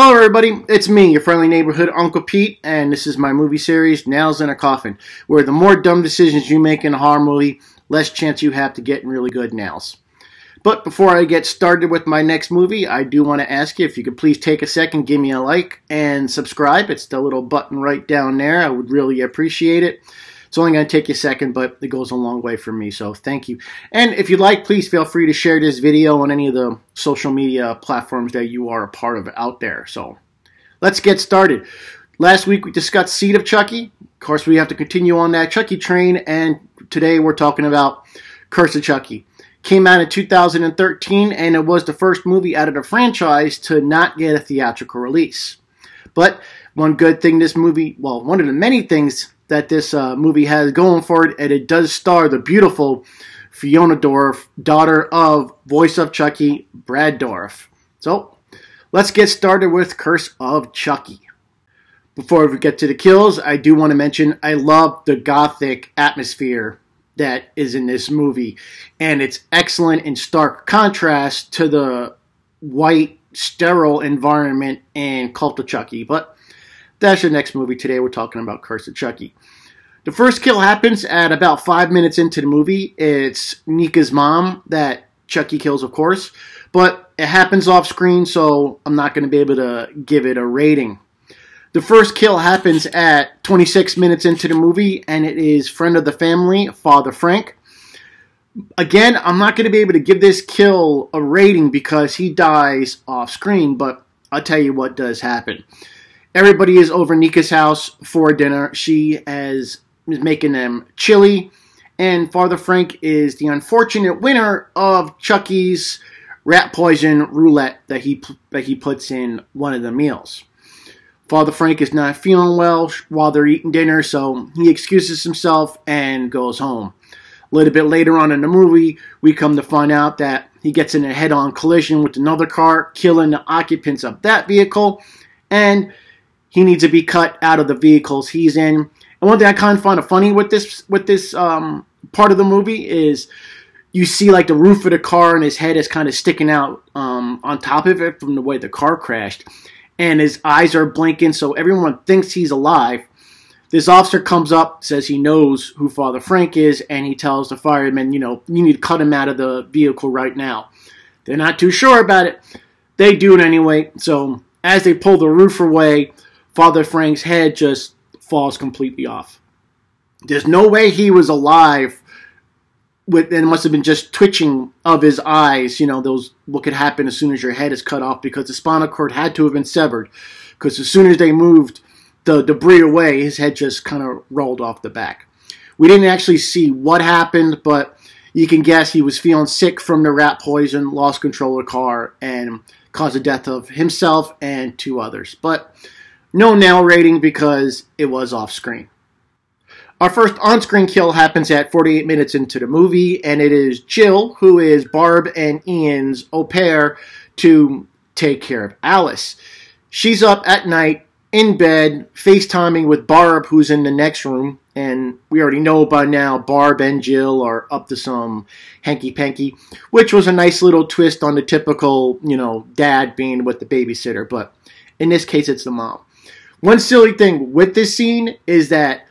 Hello everybody, it's me, your friendly neighborhood Uncle Pete, and this is my movie series, Nails in a Coffin, where the more dumb decisions you make in a horror movie, less chance you have to get really good nails. But before I get started with my next movie, I do want to ask you if you could please take a second, give me a like, and subscribe. It's the little button right down there. I would really appreciate it. It's only going to take you a second, but it goes a long way for me, so thank you. And if you'd like, please feel free to share this video on any of the social media platforms that you are a part of out there. So let's get started. Last week we discussed Seed of Chucky. Of course, we have to continue on that Chucky train, and today we're talking about Curse of Chucky. Came out in 2013, and it was the first movie out of the franchise to not get a theatrical release. But one good thing this movie, well, one of the many things that this movie has going for it, and it does star the beautiful Fiona Dorff, daughter of voice of Chucky, Brad Dourif. So, let's get started with Curse of Chucky. Before we get to the kills, I do want to mention I love the gothic atmosphere that is in this movie, and it's excellent in stark contrast to the white, sterile environment in Cult of Chucky, but that's the next movie. Today we're talking about Curse of Chucky. The first kill happens at about 5 minutes into the movie. It's Nika's mom that Chucky kills, of course, but it happens off screen, so I'm not going to be able to give it a rating. The first kill happens at 26 minutes into the movie, and it is friend of the family, Father Frank. Again, I'm not going to be able to give this kill a rating because he dies off screen, but I'll tell you what does happen. Everybody is over Nika's house for dinner. She is making them chili, and Father Frank is the unfortunate winner of Chucky's rat poison roulette that he puts in one of the meals. Father Frank is not feeling well while they're eating dinner, so he excuses himself and goes home. A little bit later on in the movie, we come to find out that he gets in a head-on collision with another car, killing the occupants of that vehicle, and he needs to be cut out of the vehicles he's in. And one thing I kind of find funny with this part of the movie is you see like the roof of the car and his head is kind of sticking out on top of it from the way the car crashed. And his eyes are blinking, so everyone thinks he's alive. This officer comes up, says he knows who Father Frank is, and he tells the firemen, you know, you need to cut him out of the vehicle right now. They're not too sure about it. They do it anyway. So as they pull the roof away, Father Frank's head just falls completely off. There's no way he was alive. And it must have been just twitching of his eyes, you know, those what could happen as soon as your head is cut off, because the spinal cord had to have been severed. Because as soon as they moved the debris away, his head just kind of rolled off the back. We didn't actually see what happened, but you can guess he was feeling sick from the rat poison, lost control of the car, and caused the death of himself and 2 others. But no nail rating because it was off screen. Our first on-screen kill happens at 48 minutes into the movie, and it is Jill, who is Barb and Ian's au pair, to take care of Alice. She's up at night, in bed, FaceTiming with Barb, who's in the next room, and we already know by now Barb and Jill are up to some hanky-panky, which was a nice little twist on the typical, you know, dad being with the babysitter, but in this case it's the mom. One silly thing with this scene is that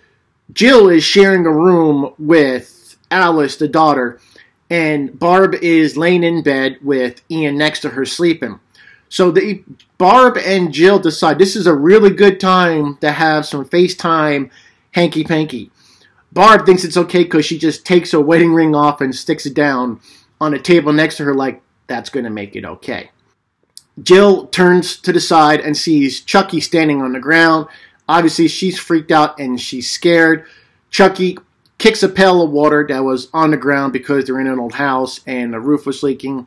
Jill is sharing a room with Alice, the daughter, and Barb is laying in bed with Ian next to her sleeping. So Barb and Jill decide this is a really good time to have some FaceTime hanky-panky. Barb thinks it's okay because she just takes her wedding ring off and sticks it down on a table next to her like that's going to make it okay. Jill turns to the side and sees Chucky standing on the ground. Obviously, she's freaked out and she's scared. Chucky kicks a pail of water that was on the ground because they're in an old house and the roof was leaking.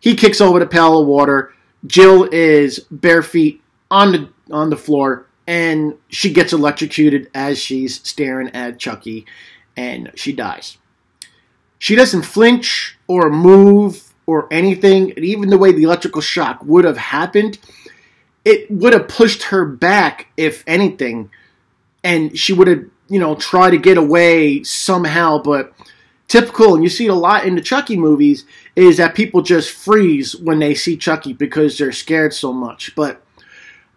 He kicks over the pail of water. Jill is bare feet on the floor, and she gets electrocuted as she's staring at Chucky, and she dies. She doesn't flinch or move or anything, and even the way the electrical shock would have happened, it would have pushed her back, if anything, and she would have, you know, tried to get away somehow, but typical, and you see it a lot in the Chucky movies, is that people just freeze when they see Chucky because they're scared so much. But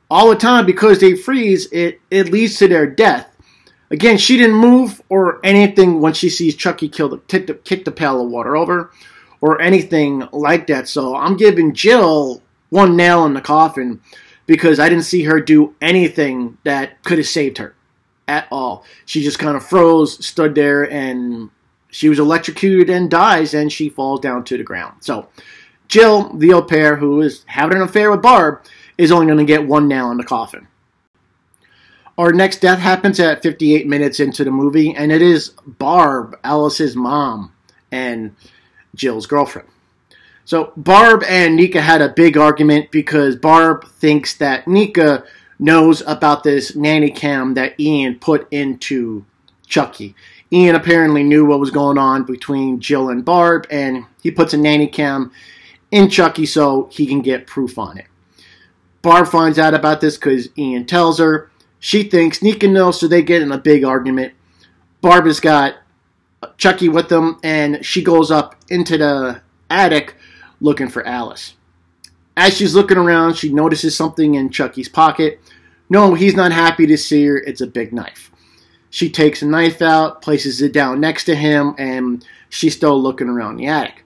all the time because they freeze, it leads to their death. Again, she didn't move or anything when she sees Chucky kick the pail of water over or anything like that. So I'm giving Jill one nail in the coffin because I didn't see her do anything that could have saved her at all. She just kind of froze, stood there, and she was electrocuted and dies, and she falls down to the ground. So Jill, the au pair who is having an affair with Barb, is only going to get one nail in the coffin. Our next death happens at 58 minutes into the movie, and it is Barb, Alice's mom, and Jill's girlfriend. So Barb and Nika had a big argument because Barb thinks that Nika knows about this nanny cam that Ian put into Chucky. Ian apparently knew what was going on between Jill and Barb, and he puts a nanny cam in Chucky so he can get proof on it. Barb finds out about this because Ian tells her. She thinks Nika knows, so they get in a big argument. Barb has got Chucky with them, and she goes up into the attic looking for Alice. As she's looking around, she notices something in Chucky's pocket. No, he's not happy to see her. It's a big knife. She takes a knife out, places it down next to him, and she's still looking around the attic.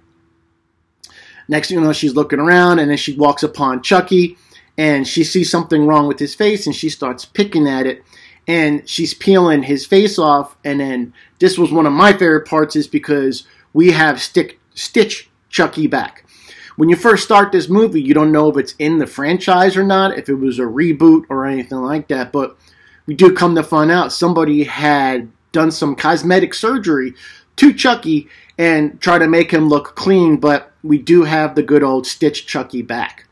Next thing you know, she's looking around, and then she walks upon Chucky, and she sees something wrong with his face, and she starts picking at it, and she's peeling his face off. And then this was one of my favorite parts, is because we have Stitch Chucky back. When you first start this movie, you don't know if it's in the franchise or not, if it was a reboot or anything like that, but we do come to find out somebody had done some cosmetic surgery to Chucky and try to make him look clean, but we do have the good old Stitch Chucky back.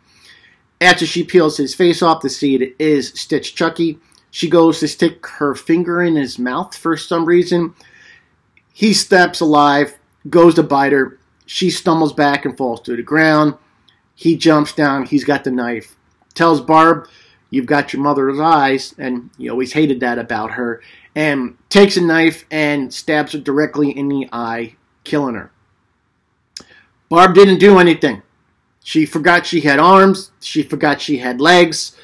After she peels his face off to see it is Stitch Chucky, she goes to stick her finger in his mouth for some reason. He steps alive, goes to bite her. She stumbles back and falls to the ground. He jumps down. He's got the knife. Tells Barb, "You've got your mother's eyes," and he always hated that about her, and takes a knife and stabs her directly in the eye, killing her. Barb didn't do anything. She forgot she had arms. She forgot she had legs.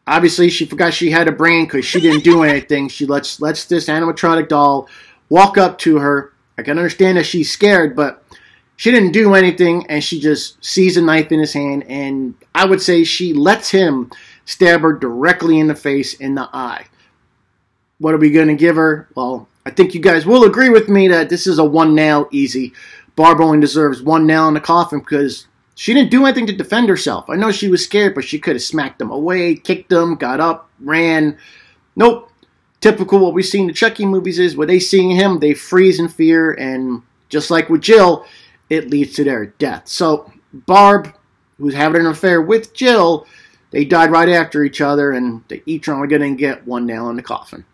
Obviously, she forgot she had a brain because she didn't do anything. She lets this animatronic doll walk up to her. I can understand that she's scared, but she didn't do anything, and she just sees a knife in his hand, and I would say she lets him stab her directly in the face, in the eye. What are we going to give her? Well, I think you guys will agree with me that this is a one nail easy. Barb only deserves one nail in the coffin because she didn't do anything to defend herself. I know she was scared, but she could have smacked him away, kicked him, got up, ran. Nope. Typical what we see in the Chucky movies is when they see him, they freeze in fear, and just like with Jill, it leads to their death. So Barb, who's having an affair with Jill, they died right after each other, and they each are only going to get one nail in the coffin.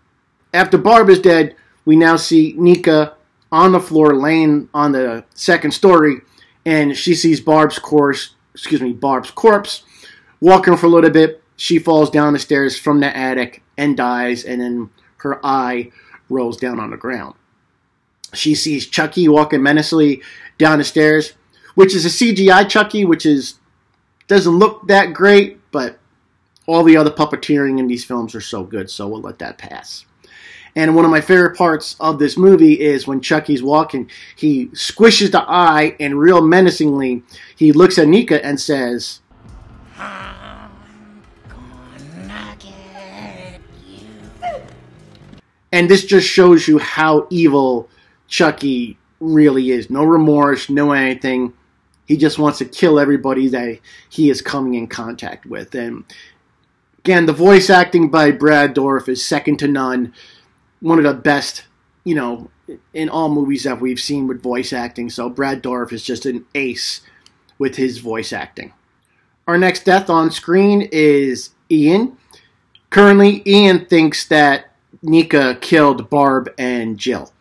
After Barb is dead, we now see Nika on the floor, laying on the second story, and she sees Barb's corpse, walking for a little bit. She falls down the stairs from the attic and dies, and then her eye rolls down on the ground. She sees Chucky walking menacingly down the stairs, which is a CGI Chucky, which doesn't look that great, but all the other puppeteering in these films are so good, so we'll let that pass. And one of my favorite parts of this movie is when Chucky's walking, he squishes the eye, and real menacingly, he looks at Nika and says, "I'm gonna get you." And this just shows you how evil Chucky really is. No remorse, no anything. He just wants to kill everybody that he is coming in contact with. And again, the voice acting by Brad Dourif is second to none. One of the best, in all movies that we've seen with voice acting. So Brad Dourif is just an ace with his voice acting. Our next death on screen is Ian. Currently, Ian thinks that Nika killed Barb and Jill.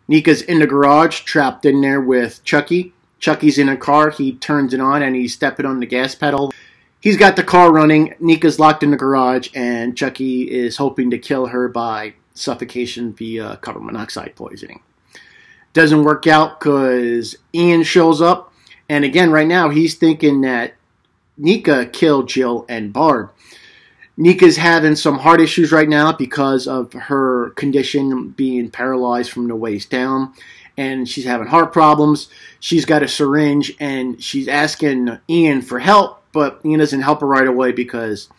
Nika's in the garage, trapped in there with Chucky. Chucky's in a car. He turns it on, and he's stepping on the gas pedal. He's got the car running. Nika's locked in the garage, and Chucky is hoping to kill her by suffocation via carbon monoxide poisoning. Doesn't work out because Ian shows up, and again, right now, he's thinking that Nika killed Jill and Barb. Nika's having some heart issues right now because of her condition being paralyzed from the waist down, and she's having heart problems. She's got a syringe, and she's asking Ian for help, but Ian doesn't help her right away because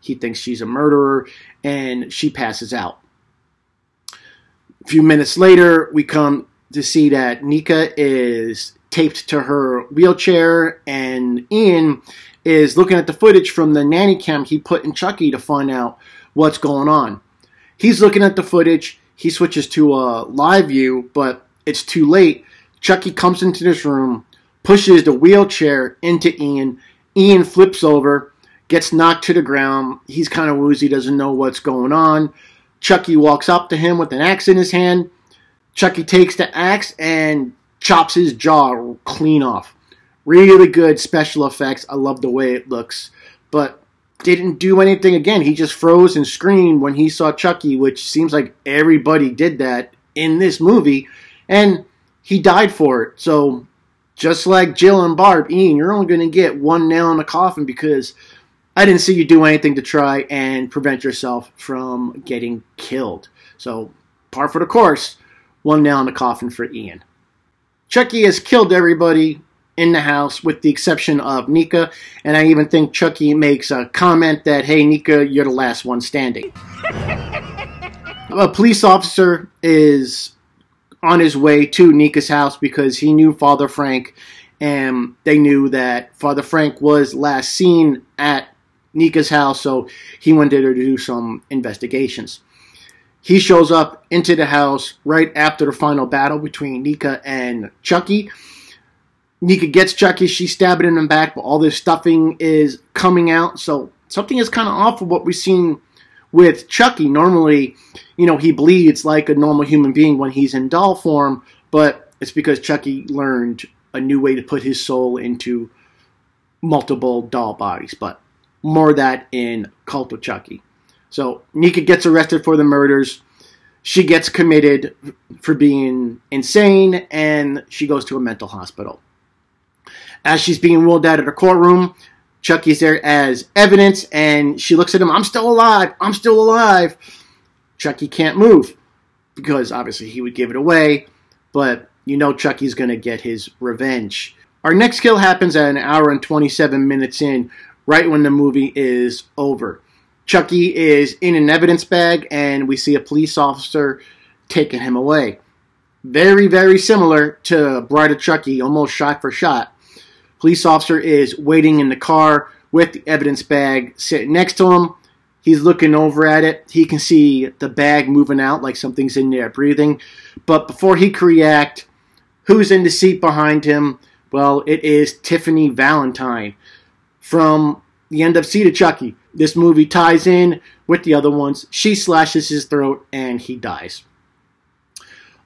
he thinks she's a murderer, and she passes out. A few minutes later, we come to see that Nika is taped to her wheelchair, and Ian is looking at the footage from the nanny cam he put in Chucky to find out what's going on. He's looking at the footage. He switches to a live view, but it's too late. Chucky comes into this room, pushes the wheelchair into Ian. Ian flips over, gets knocked to the ground. He's kind of woozy, doesn't know what's going on. Chucky walks up to him with an axe in his hand. Chucky takes the axe and chops his jaw clean off. Really good special effects. I love the way it looks. But didn't do anything again. He just froze and screamed when he saw Chucky, which seems like everybody did that in this movie. And he died for it. So just like Jill and Barb, Ian, you're only going to get one nail in the coffin because I didn't see you do anything to try and prevent yourself from getting killed. So par for the course, one nail in the coffin for Ian. Chucky has killed everybody in the house with the exception of Nika, and I even think Chucky makes a comment that, hey Nika, you're the last one standing. A police officer is on his way to Nika's house because he knew Father Frank, and they knew that Father Frank was last seen at Nika's house, so he wanted her to do some investigations. He shows up into the house right after the final battle between Nika and Chucky. Nika gets Chucky, she's stabbing him in the back, but all this stuffing is coming out, so something is kind of off of what we've seen with Chucky. Normally, he bleeds like a normal human being when he's in doll form, but it's because Chucky learned a new way to put his soul into multiple doll bodies, but more of that in Cult of Chucky. So Nika gets arrested for the murders. She gets committed for being insane, and she goes to a mental hospital. As she's being wheeled out of the courtroom, Chucky's there as evidence, and she looks at him, I'm still alive, I'm still alive. Chucky can't move, because obviously he would give it away, but Chucky's going to get his revenge. Our next kill happens at an hour and 27 minutes in, right when the movie is over. Chucky is in an evidence bag, and we see a police officer taking him away. Very, very similar to Bride of Chucky, almost shot for shot. Police officer is waiting in the car with the evidence bag sitting next to him. He's looking over at it. He can see the bag moving out like something's in there breathing. But before he can react, who's in the seat behind him? Well, it is Tiffany Valentine from the end of Seed of Chucky. This movie ties in with the other ones. She slashes his throat and he dies.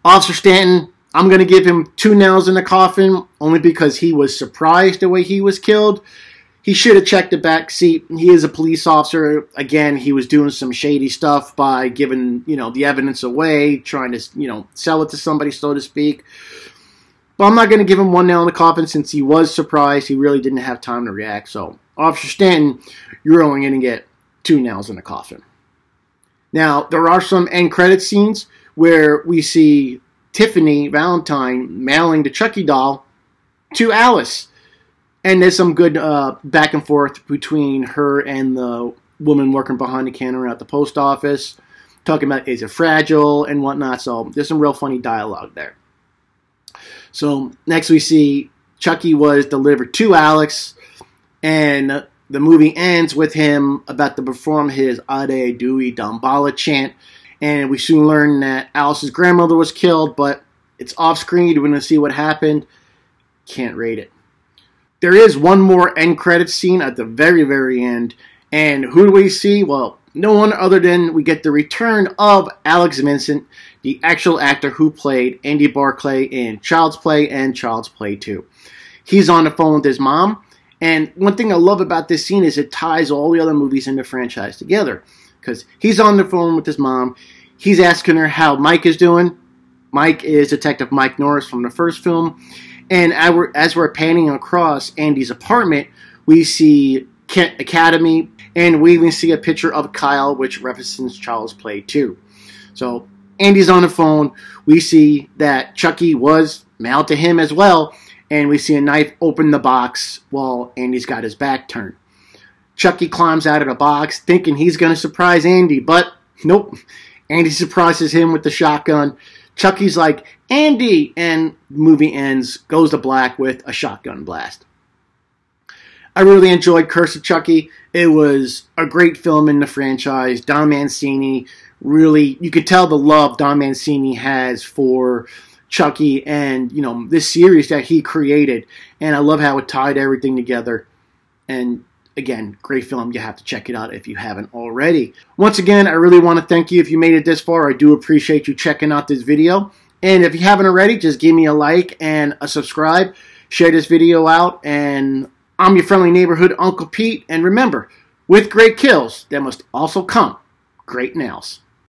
Officer Stanton, I'm going to give him 2 nails in the coffin only because he was surprised the way he was killed. He should have checked the back seat. He is a police officer. Again, he was doing some shady stuff by giving, the evidence away, trying to, sell it to somebody, so to speak. But I'm not going to give him 1 nail in the coffin since he was surprised. He really didn't have time to react. So, Officer Stanton, you're only going to get 2 nails in the coffin. Now, there are some end credit scenes where we see Tiffany Valentine mailing the Chucky doll to Alice. And there's some good back and forth between her and the woman working behind the counter at the post office, talking about is it fragile and whatnot. So there's some real funny dialogue there. So next we see Chucky was delivered to Alex, and the movie ends with him about to perform his Ade Dewey Dambala chant. And we soon learn that Alice's grandmother was killed, but it's off screen. We're going to see what happened. Can't rate it. There is one more end credits scene at the very, very end. And who do we see? Well, no one other than we get the return of Alex Vincent, the actual actor who played Andy Barclay in Child's Play and Child's Play 2. He's on the phone with his mom. And one thing I love about this scene is it ties all the other movies in the franchise together. Because he's on the phone with his mom. He's asking her how Mike is doing. Mike is Detective Mike Norris from the first film. And as we're panning across Andy's apartment, we see Kent Academy. And we even see a picture of Kyle, which references Child's Play too. So Andy's on the phone. We see that Chucky was mailed to him as well. And we see a knife open the box while Andy's got his back turned. Chucky climbs out of the box thinking he's going to surprise Andy, but nope. Andy surprises him with the shotgun. Chucky's like, Andy! And the movie ends, goes to black with a shotgun blast. I really enjoyed Curse of Chucky. It was a great film in the franchise. Don Mancini really, you could tell the love Don Mancini has for Chucky and, you know, this series that he created. And I love how it tied everything together. And again, great film. You have to check it out if you haven't already. Once again, I really want to thank you if you made it this far. I do appreciate you checking out this video. And if you haven't already, just give me a like and a subscribe. Share this video out. And I'm your friendly neighborhood Uncle Pete. And remember, with great kills, there must also come great nails.